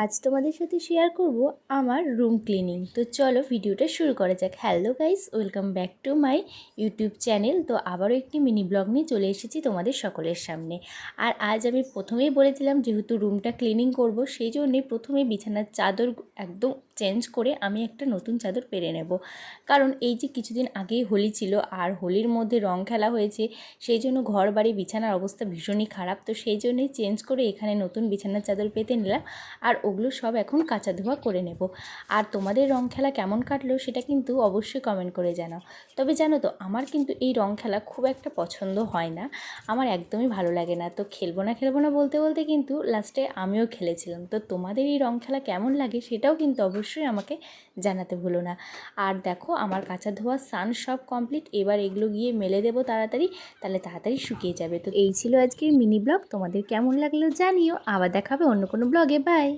আজ তোমাদের সাথে শেয়ার করব আমার রুম ক্লিনিং। তো চলো ভিডিওটা শুরু করা যাক। Hello guys, welcome back to my YouTube channel. তো আবারও একটি মিনি ব্লগ নিয়ে চলে এসেছি তোমাদের সকলের সামনে। আর আজ আমি প্রথমেই বলেছিলাম যেহেতু রুমটা ক্লিনিং করব, সেই জন্যেই প্রথমে বিছানার চাদর একদম চেঞ্জ করে আমি একটা নতুন চাদর পেরে নেব। কারণ এই যে কিছুদিন আগেই হোলি ছিল আর হোলির মধ্যে রং খেলা হয়েছে, সেই জন্য ঘর বাড়ি বিছানার অবস্থা ভীষণই খারাপ। তো সেই জন্যই চেঞ্জ করে এখানে নতুন বিছানার চাদর পেতে নিলাম আর ওগুলো সব এখন কাচা ধোয়া করে নেব। আর তোমাদের রং খেলা কেমন কাটলো সেটা কিন্তু অবশ্যই কমেন্ট করে জানাও। তবে জানো তো, আমার কিন্তু এই রং খেলা খুব একটা পছন্দ হয় না, আমার একদমই ভালো লাগে না। তো খেলবো না বলতে বলতে কিন্তু লাস্টে আমিও খেলেছিলাম। তো তোমাদের এই রং খেলা কেমন লাগে সেটাও কিন্তু অবশ্যই আমাকে জানাতে ভুলো না। আর দেখো, আমার কাচা ধোয়া স্নান সব কমপ্লিট। এবার এগুলো গিয়ে মেলে দেবো তাড়াতাড়ি, তাহলে তাড়াতাড়ি শুকিয়ে যাবে। তো এই ছিল আজকের মিনি ব্লগ। তোমাদের কেমন লাগলো জানিও। আবার দেখাবে অন্য কোনো ব্লগে। বাই।